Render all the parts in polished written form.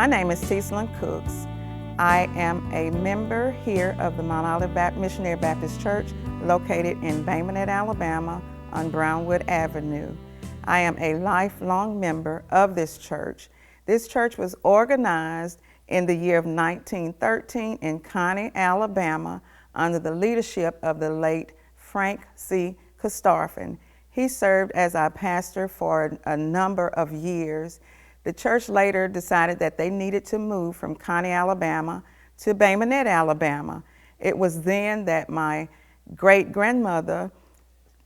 name is Cecilyn Cooks. I am a member here of the Mount Olive Missionary Baptist Church located in Baymanet, Alabama on Brownwood Avenue. I am a lifelong member of this church. This church was organized in the year of 1913 in Connie, Alabama under the leadership of the late Frank C. Costarphin. He served as our pastor for a number of years. The church later decided that they needed to move from Connie, Alabama to Baymanet, Alabama. It was then that my great-grandmother,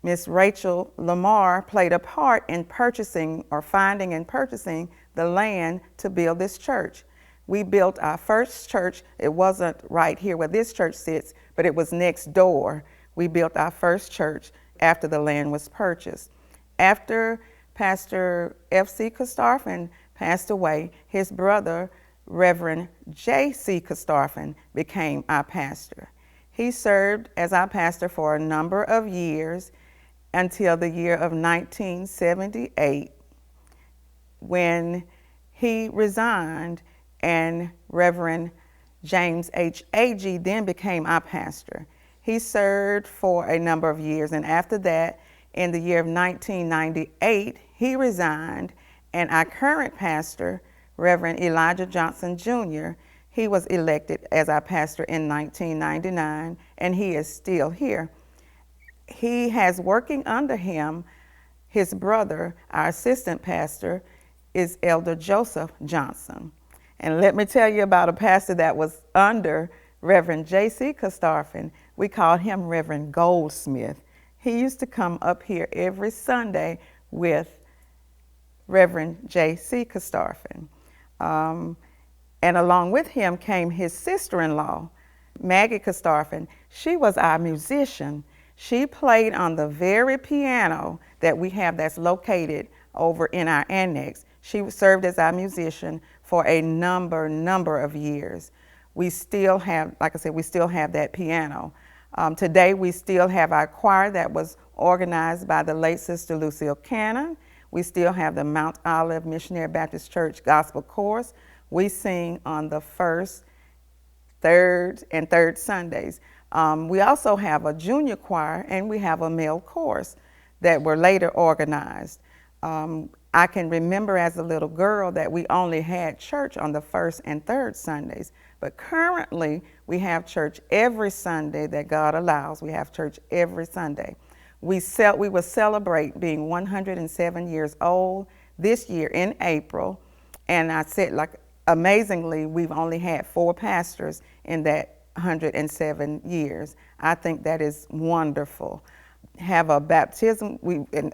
Miss Rachel Lamar, played a part in purchasing or finding and purchasing the land to build this church. We built our first church. It wasn't right here where this church sits, but it was next door. We built our first church after the land was purchased. After Pastor F.C. Costarphin passed away, his brother, Reverend J.C. Costarphin, became our pastor. He served as our pastor for a number of years until the year of 1978, when he resigned and Reverend James H. Agee then became our pastor. He served for a number of years, and after that, in the year of 1998, he resigned, and our current pastor, Reverend Elijah Johnson Jr., he was elected as our pastor in 1999, and he is still here. He has working under him, his brother, our assistant pastor, is Elder Joseph Johnson. And let me tell you about a pastor that was under Reverend J.C. Costarphin. We called him Reverend Goldsmith. He used to come up here every Sunday with Reverend J.C. Costarphin. And along with him came his sister-in-law, Maggie Costarphin. She was our musician. She played on the very piano that we have that's located over in our annex. She served as our musician for a number of years. We still have, like I said, we still have that piano. Today we still have our choir that was organized by the late Sister Lucille Cannon. We still have the Mount Olive Missionary Baptist Church Gospel Chorus. We sing on the first, third, and third Sundays. We also have a junior choir, and we have a male chorus that were later organized. I can remember as a little girl that we only had church on the first and third Sundays, but currently we have church every Sunday that God allows. We have church every Sunday. We will celebrate being 107 years old this year in April, and I said, like, amazingly, we've only had 4 pastors in that 107 years. I think that is wonderful. Have a baptism.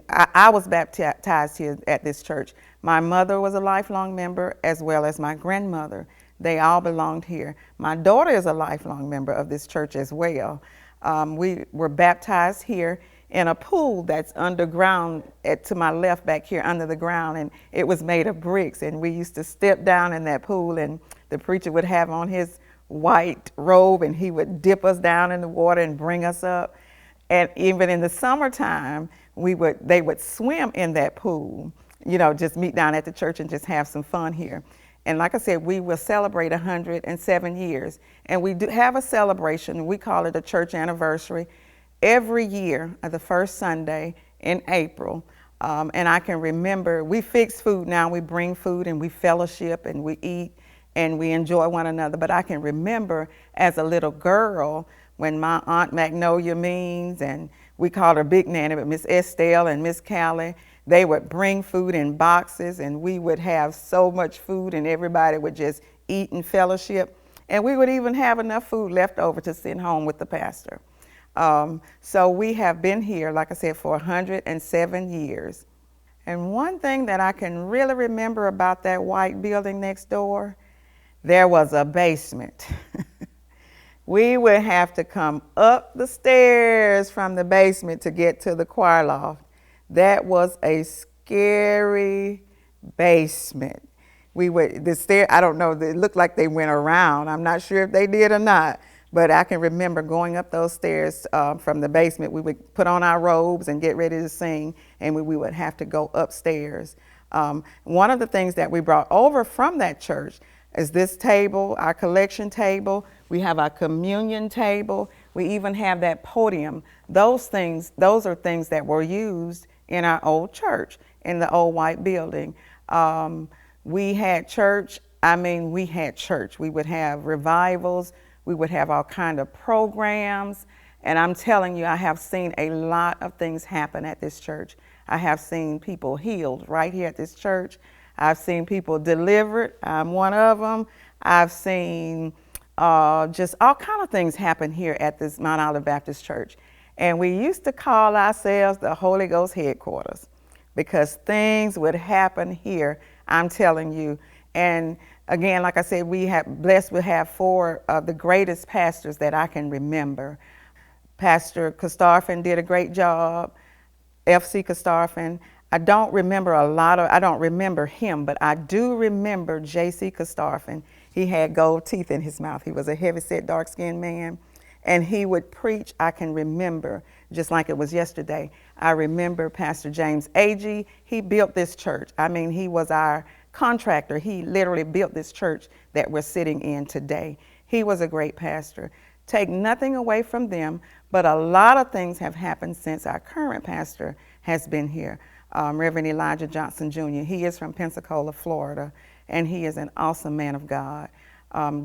I was baptized here at this church. My mother was a lifelong member, as well as my grandmother. They all belonged here. My daughter is a lifelong member of this church as well. We were baptized here in a pool that's underground to my left back here under the ground, and it was made of bricks, and we used to step down in that pool, and the preacher would have on his white robe, and he would dip us down in the water and bring us up. And even in the summertime, they would swim in that pool, you know, just meet down at the church and just have some fun here. And like I said, we will celebrate 107 years. And we do have a celebration. We call it a church anniversary every year of the first Sunday in April. And I can remember, we fix food now. We bring food and we fellowship and we eat and we enjoy one another. But I can remember as a little girl, when my Aunt Magnolia Means, and we called her Big Nanny, but Miss Estelle and Miss Callie, they would bring food in boxes, and we would have so much food, and everybody would just eat and fellowship. And we would even have enough food left over to send home with the pastor. So we have been here, like I said, for 107 years. And one thing that I can really remember about that white building next door, there was a basement. We would have to come up the stairs from the basement to get to the choir loft. That was a scary basement. The stair, I don't know, it looked like they went around. I'm not sure if they did or not, but I can remember going up those stairs from the basement. We would put on our robes and get ready to sing, and we would have to go upstairs. One of the things that we brought over from that church, is this table, our collection table. We have our communion table. We even have that podium. Those are things that were used in our old church, in the old white building. We had church. We had church. We would have revivals. We would have all kind of programs. And I'm telling you, I have seen a lot of things happen at this church. I have seen people healed right here at this church. I've seen people delivered. I'm one of them. I've seen just all kind of things happen here at this Mount Olive Baptist Church. And we used to call ourselves the Holy Ghost headquarters because things would happen here, I'm telling you. And again, like I said, we have blessed to have four of the greatest pastors that I can remember. Pastor Kostarfin did a great job, F.C. Kostarfin. I don't remember him, but I do remember J.C. Kostarfin. He had gold teeth in his mouth. He was a heavy-set, dark-skinned man. And he would preach, I can remember, just like it was yesterday. I remember Pastor James Agee. He built this church. He was our contractor. He literally built this church that we're sitting in today. He was a great pastor. Take nothing away from them, but a lot of things have happened since our current pastor has been here, Reverend Elijah Johnson Jr. He is from Pensacola, Florida, and he is an awesome man of God.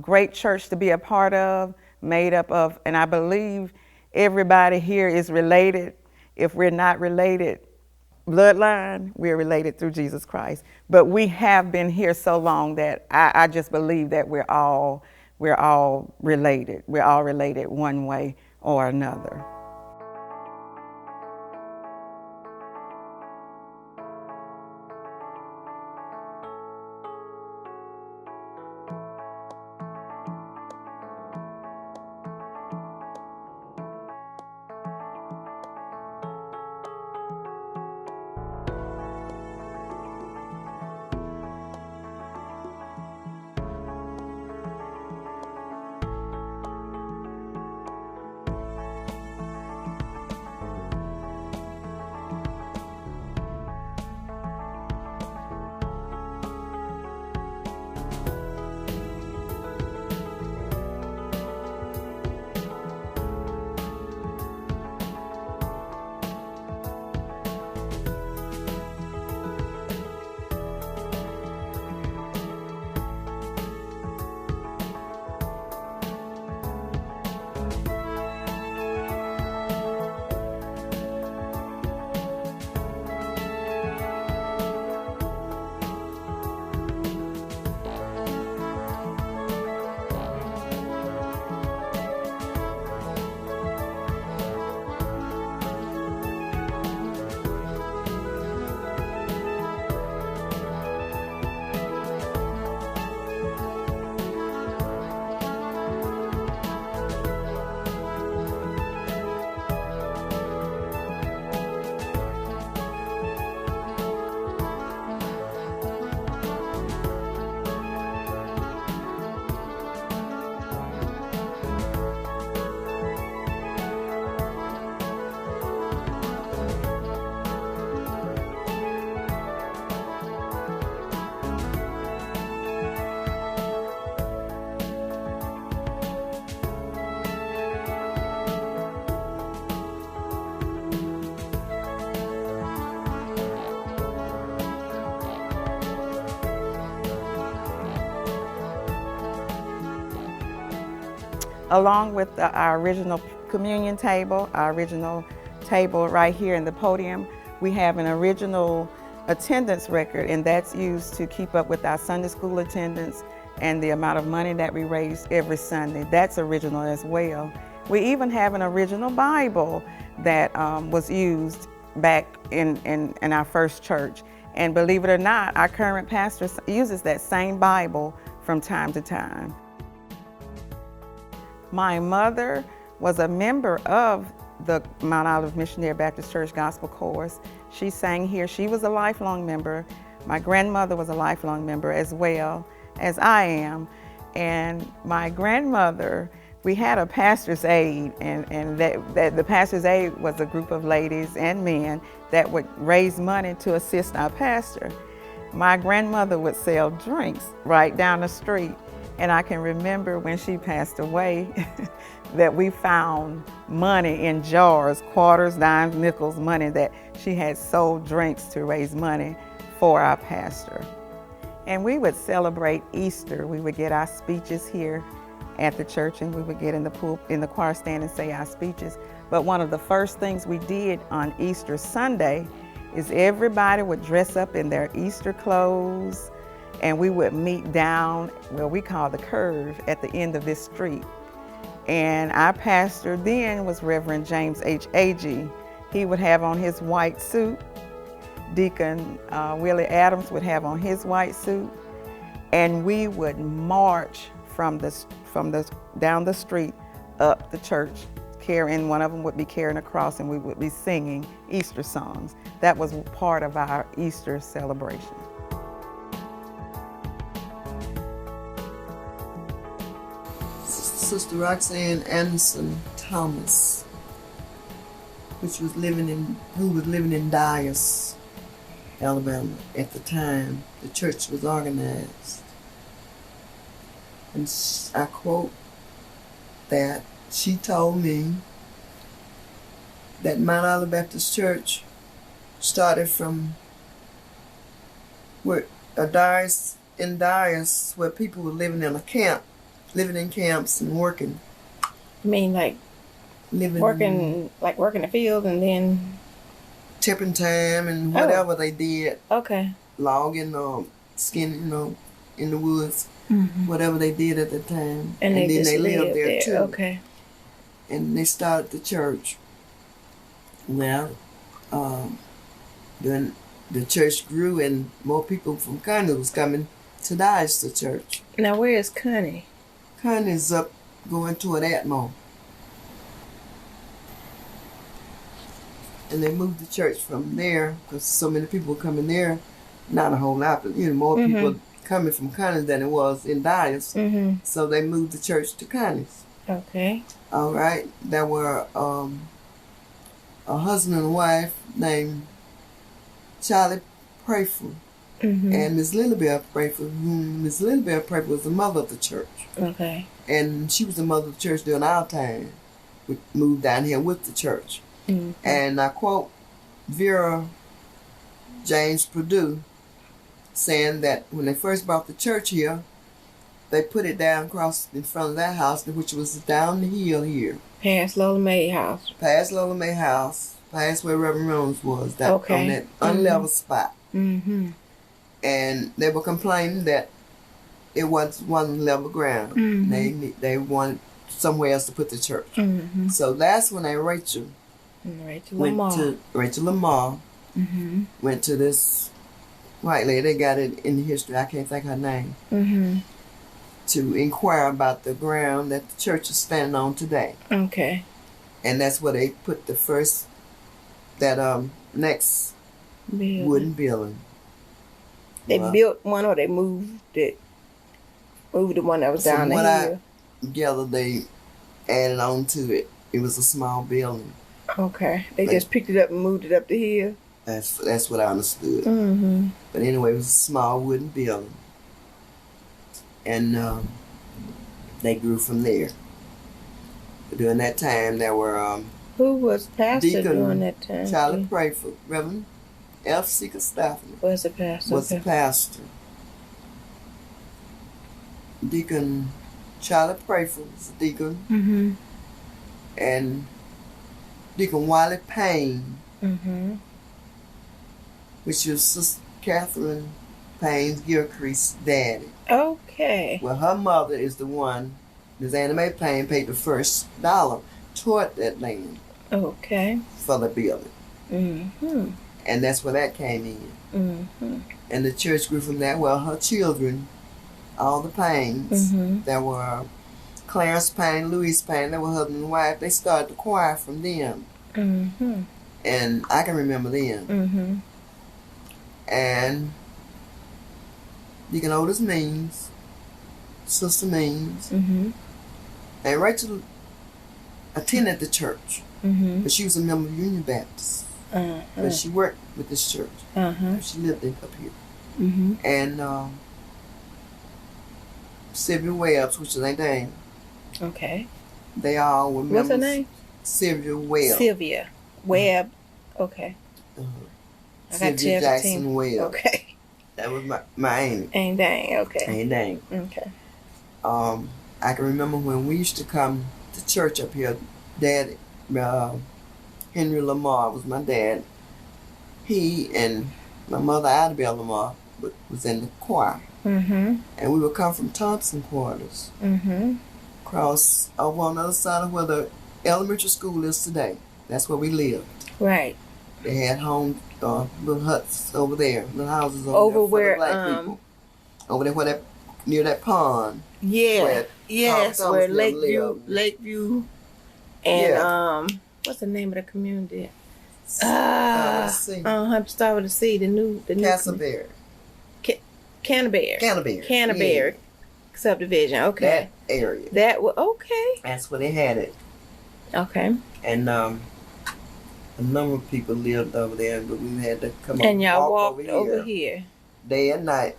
Great church to be a part of, made up of, and I believe everybody here is related. If we're not related bloodline, we're related through Jesus Christ. But we have been here so long that I just believe that we're all related. We're all related one way or another. Along with our original communion table, our original table right here in the podium, we have an original attendance record, and that's used to keep up with our Sunday school attendance and the amount of money that we raise every Sunday. That's original as well. We even have an original Bible that was used back in our first church. And believe it or not, our current pastor uses that same Bible from time to time. My mother was a member of the Mount Olive Missionary Baptist Church Gospel Chorus. She sang here. She was a lifelong member. My grandmother was a lifelong member as well as I am. And my grandmother, we had a pastor's aide, and that the pastor's aide was a group of ladies and men that would raise money to assist our pastor. My grandmother would sell drinks right down the street, and I can remember when she passed away that we found money in jars, quarters, dimes, nickels, money that she had sold drinks to raise money for our pastor. And we would celebrate Easter. We would get our speeches here at the church, and we would get in the choir stand and say our speeches. But one of the first things we did on Easter Sunday is everybody would dress up in their Easter clothes, and we would meet down where we call the curve at the end of this street. And our pastor then was Reverend James H. Agee. He would have on his white suit. Deacon Willie Adams would have on his white suit, and we would march from down the street up the church, carrying, one of them would be carrying a cross, and we would be singing Easter songs. That was part of our Easter celebration. Sister Roxanne Anderson Thomas, who was living in Dyess, Alabama at the time the church was organized. And I quote that she told me that Mount Olive Baptist Church started from where Dyess, where people were living in camps and working. You mean like working the field and then tipping time and whatever they did. Okay. Logging, skinning, in the woods. Mm-hmm. Whatever they did at the time. And then they lived there too. Okay. And they started the church. Well, then the church grew and more people from Connie was coming to Dyess, the church. Now where is Connie? Connie's up going toward Atmore. And they moved the church from there because so many people were coming there. Not a whole lot, but more people coming from Connie than it was in Dyess. Mm-hmm. So they moved the church to Connie's. Okay. All right. There were a husband and wife named Charlie Prayful and Miss Lilybell Prayful, whom Miss Lilybell Prayful was the mother of the church. Okay. And she was the mother of the church during our time. We moved down here with the church. Mm-hmm. And I quote Vera James Purdue saying that when they first brought the church here, they put it down across in front of that house, which was down the hill here. Past Lola May house. Past Lola May house, past where Reverend Rose was, on that unlevel spot. Mm-hmm. And they were complaining that it wasn't level ground. Mm-hmm. They wanted somewhere else to put the church. Mm-hmm. So that's when Rachel Lamar went to this white lady. They got it in the history. I can't think her name. Mm-hmm. To inquire about the ground that the church is standing on today. Okay. And that's where they put the first, next wooden building. They built one or they moved it? Moved the one that was down the hill? Together they added on to it. It was a small building. Okay. They just picked it up and moved it up the hill? That's what I understood. Mm-hmm. But anyway, it was a small wooden building. And they grew from there. But during that time, there were... who was pastor during that time? Charlie Prayford, Reverend F. Seeker Stafford. Was the pastor. Was the pastor. Deacon Charlie Prayford was the deacon. Mm-hmm. And Deacon Wiley Payne, which was Sister Catherine Payne's Gilcreast's daddy. Okay. Well, her mother is the one, Ms. Anna Mae Payne, paid the first dollar toward that land. Okay. For the building. Mm-hmm. And that's where that came in. Mm-hmm. And the church grew from that. Well, her children, all the Paynes, there were Clarence Payne, Louise Payne, they were husband and wife. They started the choir from them. Mm-hmm. And I can remember them. Mm-hmm. And Deacon Otis Means, Sister Means, and Rachel attended the church, but she was a member of Union Baptist. But she worked with this church. She lived up here. Mm-hmm. And Sylvia Webbs, which is their name. Okay. They all were members. What's her name? Sylvia Webb. Sylvia Webb. Okay. I got Sylvia Jackson 10. Webb. Okay. That was my Amy. Ain't dang. Okay. Ain't dang. Okay. I can remember when we used to come to church up here. Dad, Henry Lamar was my dad. He and my mother, Idabelle Lamar, was in the choir. Mm-hmm. And we would come from Thompson Quarters. Mm-hmm. Cross over on the other side of where the elementary school is today. That's where we lived. Right. They had homes, little huts over there, little houses over there where for the black people. Over there near that pond. Yeah. Yes, where Lakeview, and what's the name of the community? Start with a C. The new Castleberry. Canterbury subdivision. Okay. That area. Okay. That's where they had it. Okay. And a number of people lived over there, but we had to come and y'all walk walked over here. Day and night.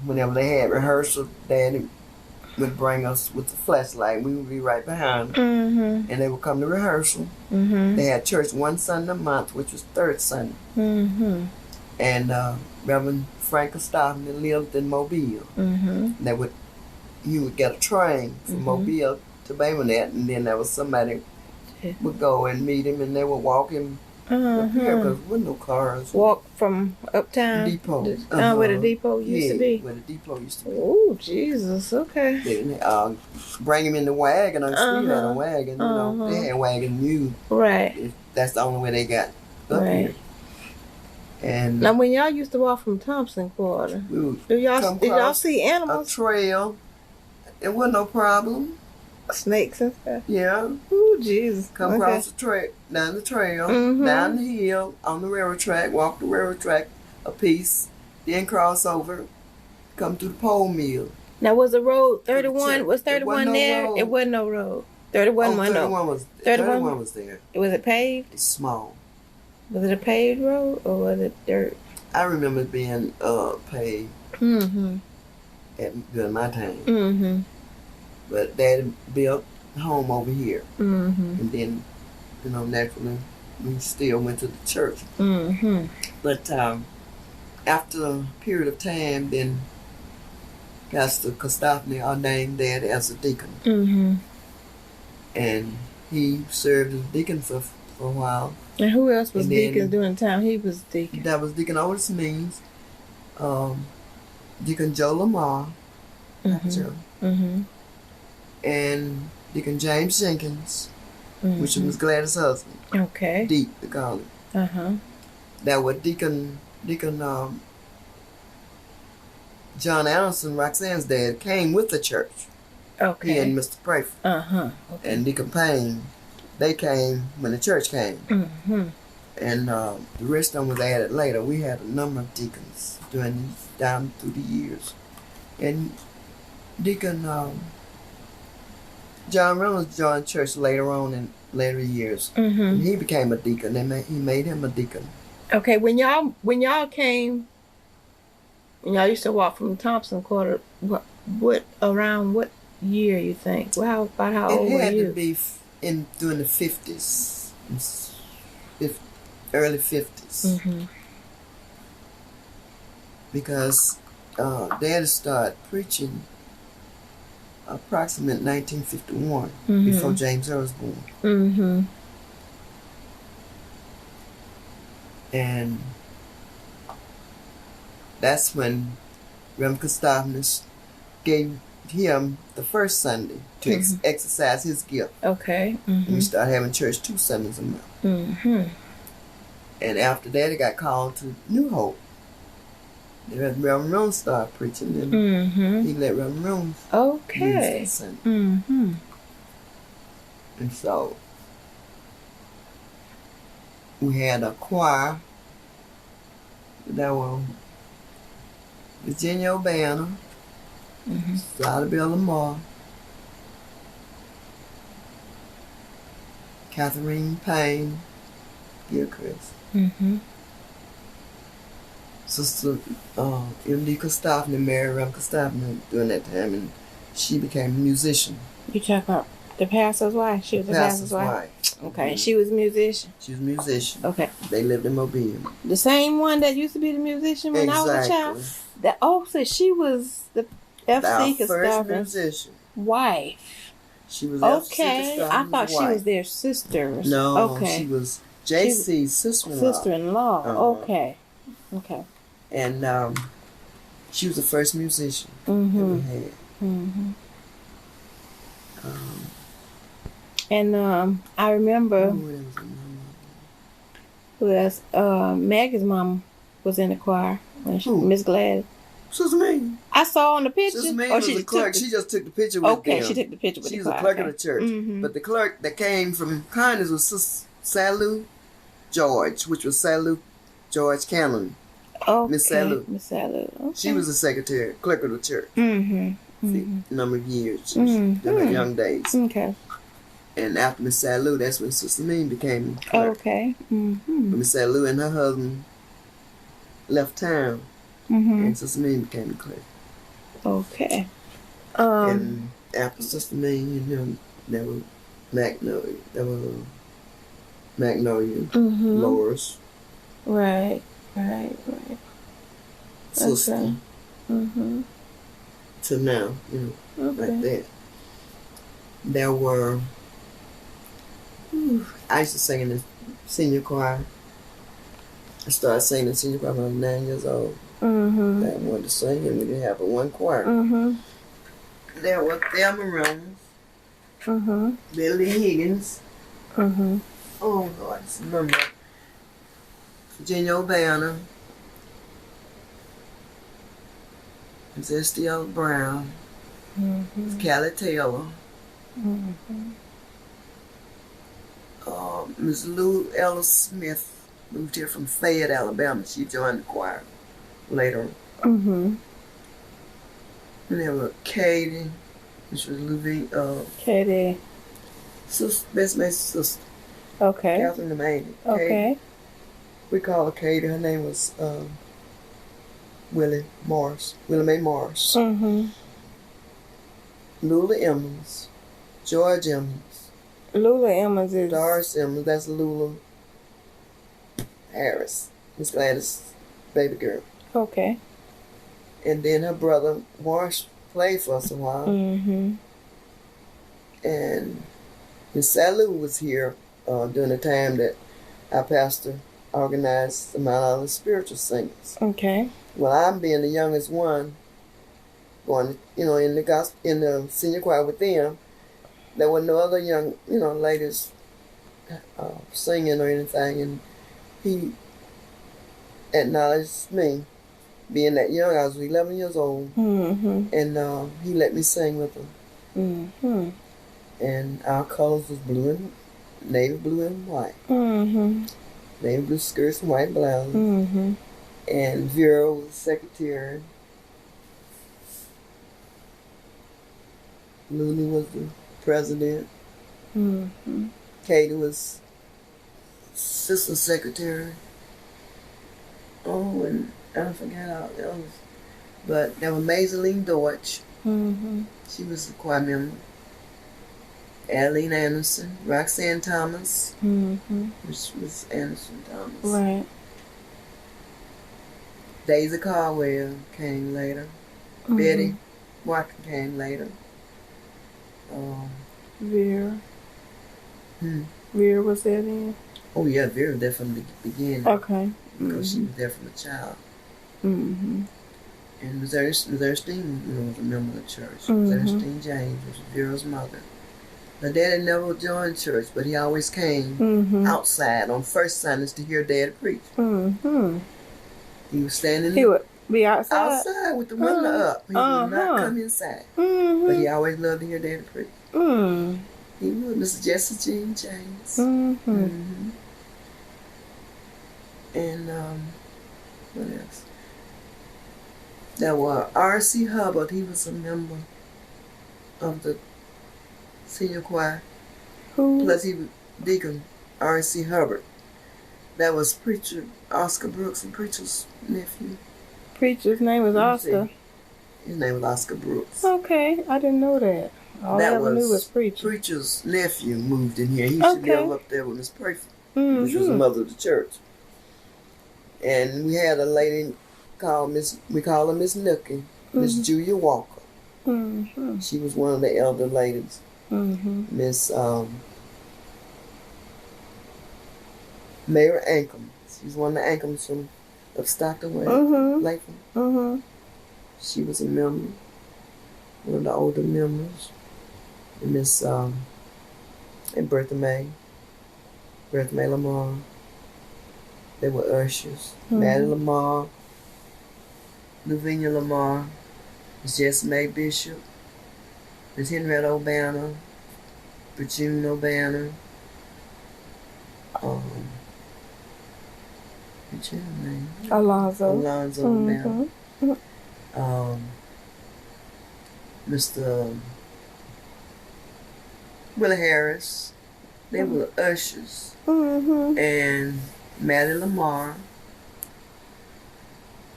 Whenever they had rehearsal, Daddy would bring us with the flashlight. We would be right behind them. Mm-hmm. And they would come to rehearsal. Mm-hmm. They had church one Sunday a month, which was third Sunday. Mm-hmm. And Reverend Frank Costoffman lived in Mobile. Mm-hmm. He would get a train from Mobile to Baymonette, and then there was somebody would go and meet him, and they would walk him up here because there were no cars. Walk from uptown? Depot. Where the depot used to be? Where the depot used to be. Oh, Jesus, okay. They bring him in the wagon. I see that a wagon. You know, they had wagon new. Right. That's the only way they got up here. And now, when y'all used to walk from Thompson Quarter, did y'all see animals? A trail. It wasn't no problem. Snakes and stuff? Yeah. Oh, Jesus. Come across the trail, down the trail, down the hill, on the railroad track, walk the railroad track a piece, then cross over, come to the pole mill. Now, was the road 31? Was 31 there? Road. It wasn't no road. 31 was there. Was it paved? It's small. Was it a paved road or was it dirt? I remember it being paved during my time. Mm-hmm. But Daddy built a home over here. Mm-hmm. And then, naturally, we still went to the church. Mm-hmm. But after a period of time, then Pastor Costoffman ordained Daddy as a deacon. Mm-hmm. And he served as deacon for a while. And who else was deacon during the time he was deacon? That was Deacon Otis Means, Deacon Joe Lamar, and Deacon James Jenkins, which was Gladys' husband. Okay. Deep, they call it. That was Deacon John Anderson, Roxanne's dad, came with the church. Okay. He and Mr. Prayford. Okay. And Deacon Payne, they came when the church came. And the rest of them was added later. We had a number of deacons down through the years. And Deacon John Reynolds joined church later on in later years. And he became a deacon. He made him a deacon. Okay, when y'all came, and y'all used to walk from Thompson Quarter, around what year you think? Well, about how old were you? It had to be during the 50s, early 50s. Because Daddy started preaching approximately 1951, before James Earl was born. And that's when Reverend Costoffman gave him the first Sunday to exercise his gift. Okay. And we started having church 2 Sundays a month. And after that, he got called to New Hope. Then Reverend Roan started preaching, and he let Reverend Roan use that Sunday. And so we had a choir that was Virginia O'Banner, Idabelle Lamar, Catherine Payne, Gilchrist, Sister M.D. Kostofny married Reverend Kostofny during that time, and she became a musician. You talk about the pastor's wife? She was the pastor's wife? Okay, and she was a musician? She was a musician. Okay. They lived in Mobile. The same one that used to be the musician when I was a child? So she was the F.C. Kostofny's first musician. Wife. She was okay. I thought she was their sister. No, okay. She was J.C.'s sister-in-law. Sister-in-law. Okay. Okay. And she was the first musician that we had. Mm-hmm. And I remember who else? Maggie's mom was in the choir. Miss Glad. Sister May. I saw on the picture. Sister May was a clerk. She just took the picture with them. Okay, she took the picture with the choir. She was a clerk of the church. Mm-hmm. But the clerk that came from Kindness was Sister Salou George, which was Salou George Cannon. Okay. Miss Salou. Miss Salou. Okay. She was the secretary, clerk of the church. Mm-hmm. A number of years. In her young days. Okay. And after Miss Salou, that's when Sister Mean became clerk. Okay. Mm-hmm. Miss Salou and her husband left town. And Sister Mean became the clerk. Okay. And after Sister Mean, there were Mcconaughey. Loris. Right. Sister. Okay. To now, like that. There were. I used to sing in the senior choir. I started singing in the senior choir when I was 9 years old. I wanted to sing, and we didn't have but one choir. There were Thelma Reynolds, Billy Higgins. Oh God, I remember Virginia O'Banner, Miss Estelle Brown, Miss Callie Taylor, Miss Lou Ellis Smith moved here from Fayette, Alabama. She joined the choir later. And there were Katie, which was Katie. Best mate's sister. Okay. Catherine the maid. Okay. We call her Katie. Her name was Willie Mae Morris. Lula Emmons. George Emmons. Lula Emmons is... Doris Emmons. That's Lula Harris. Miss Gladys' baby girl. Okay. And then her brother, Morris, played for us a while. And Miss Salou was here during the time that our pastor organized the Mount Olive Spiritual Singers. Okay. Well, I'm being the youngest one, going, in the senior choir with them. There were no other young, ladies singing or anything, and he acknowledged me. Being that young, I was 11 years old, and he let me sing with him. And our colors was navy blue and white. Navy blue skirts and white blouses. And Vera was secretary. Looney was the president. Katie was assistant secretary. Oh, and I forgot all the others. But there was Maiseline Deutsch. She was a choir member. Aline Anderson, Roxanne Thomas, which was Anderson Thomas. Right. Daisy Caldwell came later. Betty Watkin came later. Vera. Vera was there then? Oh yeah, Vera definitely began. Okay. Because she was there from a child. And Miss Ernestine, was a member of the church. Miss Ernestine James was Vera's mother. Her daddy never joined church, but he always came outside on first Sundays to hear Dad preach. He was standing He would be outside? Outside with the window up. He would not come inside. But he always loved to hear Dad preach. He would. Mr. Jesse Jean James. And what else? There were R.C. Hubbard. He was a member of the senior choir. Who? Plus he was Deacon R.C. Hubbard. That was Preacher Oscar Brooks and Preacher's nephew. Preacher's name was Oscar? His name was Oscar Brooks. Okay, I didn't know that. All I ever knew was Preacher. Preacher's nephew moved in here. He used to live up there with Miss Prayford, which was the mother of the church. And we had a lady called we call her Miss Nookie, Miss Julia Walker. She was one of the elder ladies. Miss Mary Ankrum. She's one of the Ankrams of Stockton Way, Lakeland. She was a member, one of the older members. And Miss and Bertha May Lamar. They were ushers. Maddie Lamar, Lavinia Lamar, Miss Jessie Mae Bishop, Miss Henrietta O'Banner, Virginia O'Banner, what's your name? Alonzo O'Banner. Mr. Willie Harris. They were ushers. And Maddie Lamar,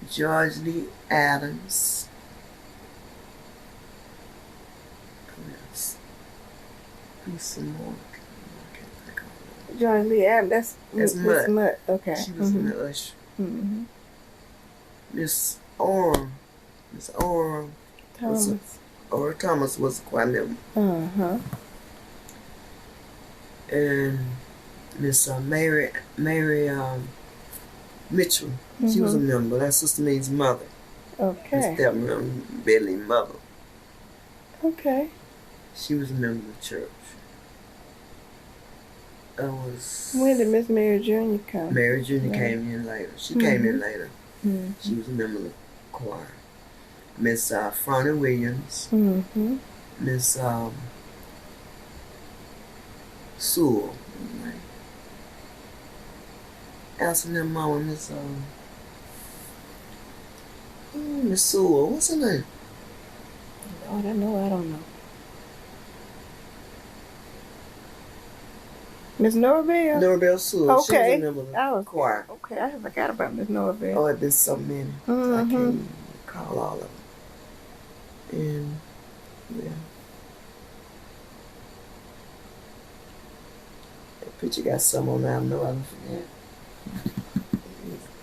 George Lee Adams. Who's some more? George Lee Adams, that's Mutt. Okay. She was in the usher. Miss Orr Thomas was a choir member. And Miss Mary Mitchell, she was a member. That Sister Mead's mother. Okay. Miss stepmother, Billy's mother. Okay. She was a member of the church. When did Miss Mary Jr. come? Mary Jr. came in later. She came in later. She was a member of the choir. Miss Fronnie Williams. Miss Sewell. Asking their mama, Miss Sewell. What's her name? Lord, I don't know. Miss Norvell? Norvell Sewell. Okay. She was a member of the choir. Okay, I forgot about Miss Norvell. Oh, there's so many. I can't call all of them. And, yeah. That picture got some on there. I know I don't forget.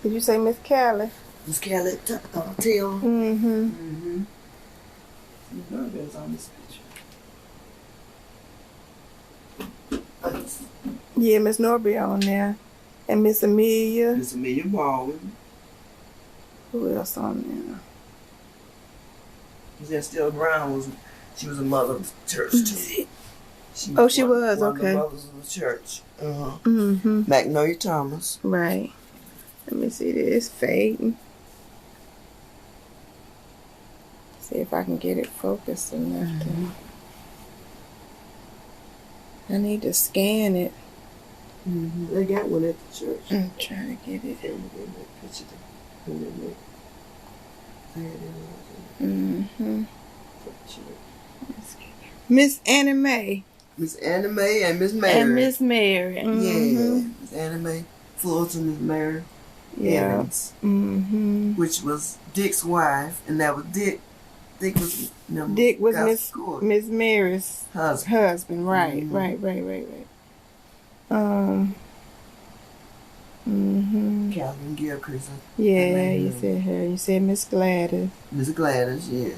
Did you say Miss Callie? Miss Callie Till. Miss Norvell's on this picture. Yeah, Miss Norvell on there. And Miss Amelia. Miss Amelia Baldwin. Who else on there? Miss Estelle Brown she was a mother of the church too. She was, one okay. Of the mothers of the church. Mcconaughey Thomas. Right. Let me see this fading. See if I can get it focused enough to. I need to scan it. They got one at the church. I'm trying to get it. Miss Annie Mae. Miss Annie Mae and Miss Mary. And Miss Mary. Yeah. Miss Annie Mae Fulton, Miss Mary Evans. Which was Dick's wife, and that was Dick. Dick was Miss Mary's husband. Right. Calvin Gilchrist. Yeah, you said her. You said Miss Gladys. Miss Gladys, yeah.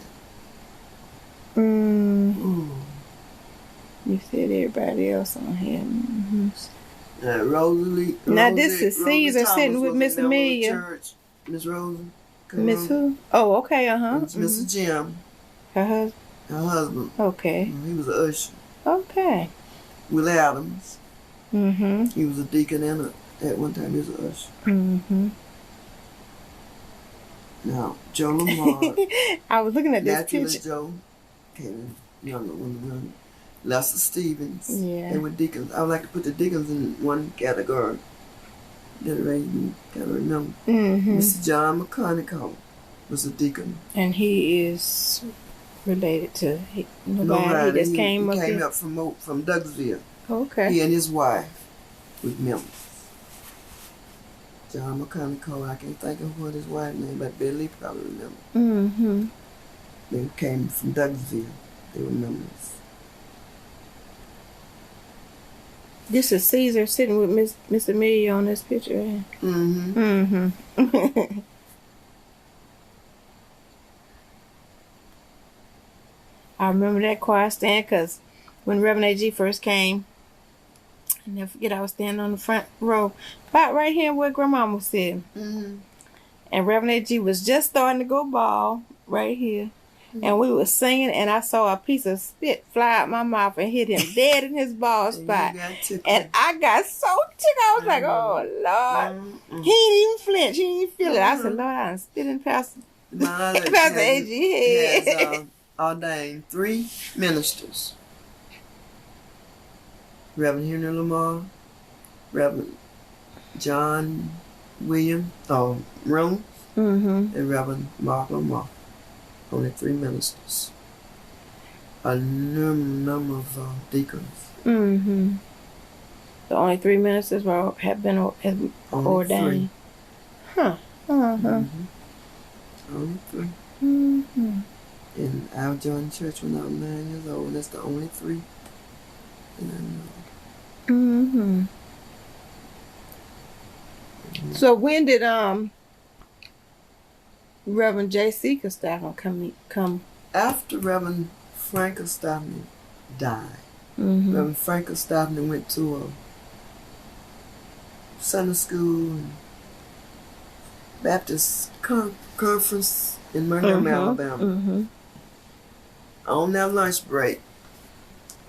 You said everybody else on here. Rosalie. Now this is Caesar sitting with Miss Amelia. Miss Rosa. Miss who? Oh, okay, Mr. Jim. Her husband. Her husband. Okay. He was an usher. Okay. Will Adams. He was a deacon and at one time he was an usher. Now Joe Lamar. I was looking at this Naturally picture. Joe came younger one. Lester Stevens. Yeah. They were deacons. I would like to put the deacons in one category. That way you gotta remember. Mr. John Mcconaughey was a deacon. And he is related to nobody. He just came up from Douglasville. Okay. He and his wife was members. John Mcconaughey. I can't think of what his wife name, but Billy probably remember. Mm-hmm. They came from Douglasville. They remember us. This is Caesar sitting with Miss Amelia on this picture. Right? Mm-hmm. Mm-hmm. I remember that choir stand because when Reverend A.G. first came, I never forget, I was standing on the front row, about right here where Grandmama was sitting. Mm-hmm. And Reverend A.G. was just starting to go bald right here. Mm-hmm. And we were singing, and I saw a piece of spit fly out my mouth and hit him dead in his bald spot. And I got so tickled. I was like, oh, Lord. He didn't even flinch. He didn't even feel it. I said, Lord, I done spit in Pastor A.G. head. Ordained 3 ministers. Reverend Henry Lamar, Reverend John William Room, and Reverend Mark Lamar. Only 3 ministers. A number of deacons. Mm-hmm. The only 3 ministers have been ordained. 3. Huh. Uh-huh. Only 3. Mm-hmm. And I joined church when I was 9 years old. That's the only 3 that I know. Mm-hmm. So when did Reverend J.C. Costaffin come? After Reverend Frank Costaffin died, Mm-hmm. Reverend Frank Costaffin went to a Sunday school and Baptist conference in Montgomery, Alabama. Mm-hmm. On that lunch break,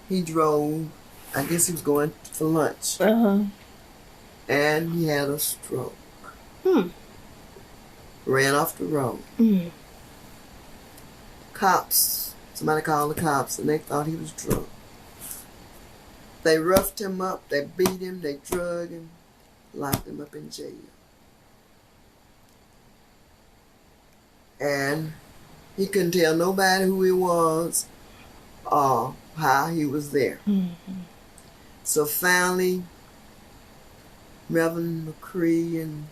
he drove. I guess he was going for lunch. And he had a stroke. Ran off the road. Somebody called the cops, and they thought he was drunk. They roughed him up, they beat him, they drugged him, locked him up in jail. And he couldn't tell nobody who he was or how he was there. So finally, Reverend McCree and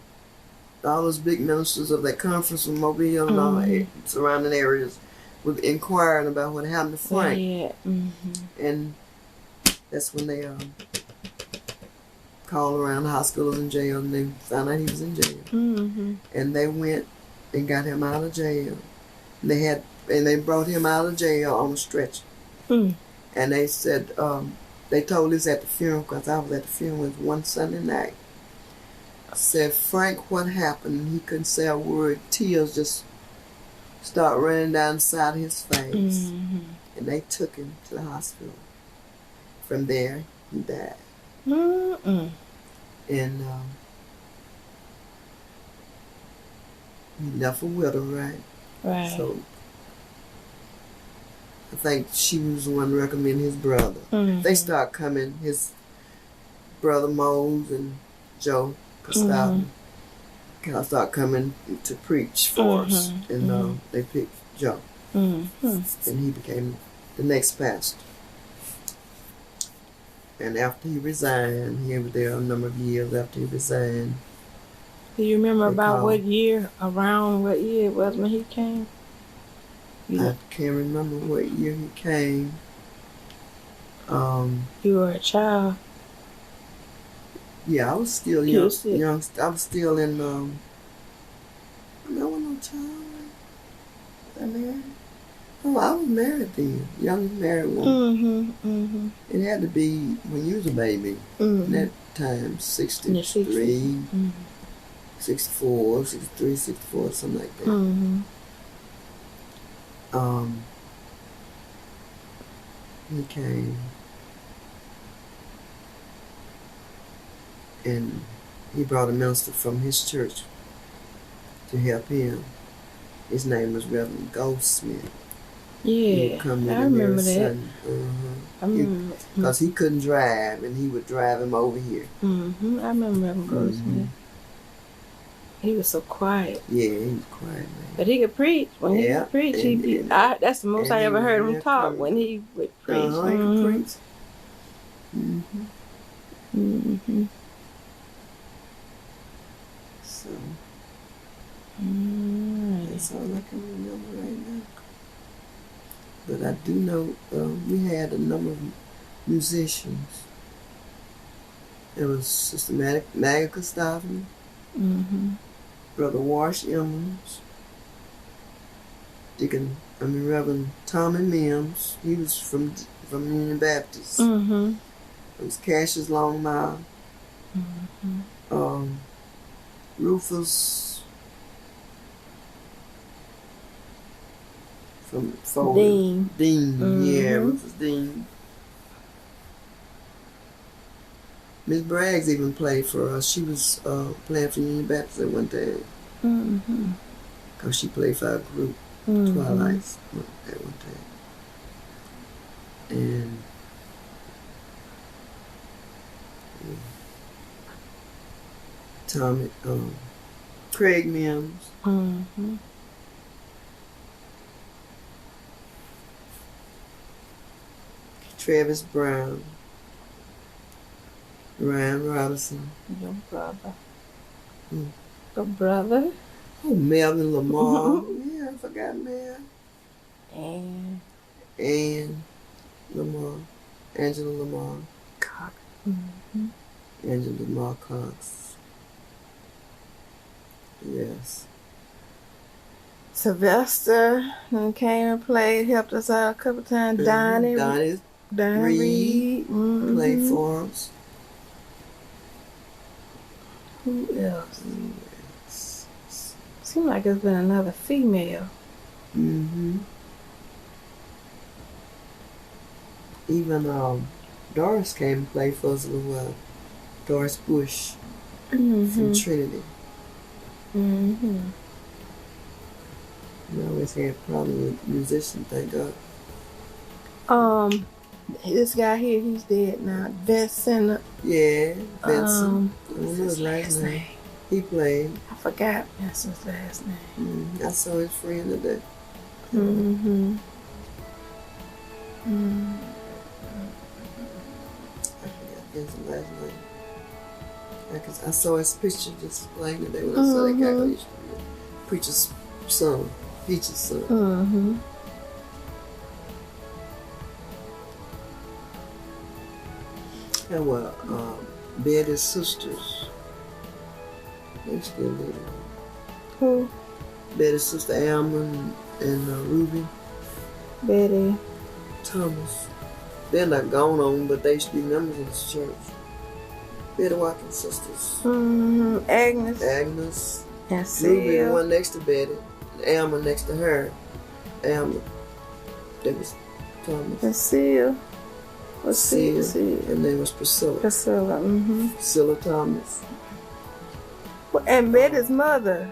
all those big ministers of that conference from Mobile and all surrounding areas were inquiring about what happened to Frank. And that's when they called around the hospitals and jail, and they found out he was in jail. And they went and got him out of jail. And they brought him out of jail on a stretcher. And they said, they told us at the funeral, because I was at the funeral one Sunday night. Said, Frank, what happened? He couldn't say a word. Tears just start running down the side of his face. And they took him to the hospital. From there, he died. And he left a widow, right? Right. So I think she was the one recommending his brother. They start coming, his brother Mose and Joe Costaffin start coming to preach for us. And they picked Joe. And he became the next pastor. And after he resigned, he was there a number of years after he resigned. Do you remember about what year it was when he came? I can't remember what year he came. You were a child. Yeah, I was still young. I was still in. I wasn't no child. Was I married? Oh, I was married then. Young married woman. It had to be when you was a baby. At that time, 63, 64, 63, 64, something like that. He came and he brought a minister from his church to help him. His name was Reverend Goldsmith. Yeah, I remember that. Because he couldn't drive, and he would drive him over here. I remember Reverend Goldsmith. He was so quiet. Yeah, he was quiet, man. But he could preach. When he could preach, that's the most I ever heard him talk when he would preach. He could preach. That's all I can remember right now. But I do know we had a number of musicians. There was Sister Maggie Costophany, Brother Wash Emmons, Reverend Tommy Mims. He was from Union Baptist. It was Cassius Longmire. Rufus from Foley. Dean. Yeah, Rufus Dean. Miss Braggs even played for us. She was playing for Union Baptist at one time. Because she played for our group, Twilights, at one time. And Tommy, Craig Mims. Travis Brown. Ryan Robinson. Your brother. Your brother? Oh, Melvin Lamar. Yeah, I forgot Mel. And Lamar. Angela Lamar. Cox. Angela Lamar Cox. Yes. Sylvester came and played, helped us out a couple times. Donnie Reed. Played for us. Who else? Seems like it's been another female. Even Doris came and played for us a little while. Doris Bush from Trinity. We always had problems with musicians, thank God. This guy here, he's dead now. Vincent. Yeah, Vincent. What's his last name? He played. I forgot Vincent's last name. I saw his friend today. I forgot Vincent's last name. I saw his picture just playing today when I saw that guy on Preacher's son. Peach's son. And Betty's sisters. They still live. Who? Betty's sister Alma and Ruby. Betty. Thomas. They're not gone on, but they used to be members of this church. Betty Watkins sisters. Agnes. And Ruby, the one next to Betty. And Alma next to her. Alma. That was Thomas. And Seal. Seal. Her name was Priscilla. Priscilla Thomas. Well, and Betty's mother.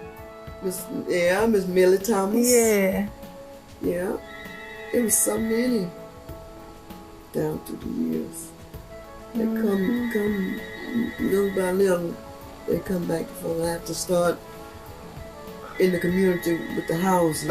Miss Millie Thomas. Yeah. Yeah. It was so many down through the years. They come little by little. They come back before they have to start in the community with the houses.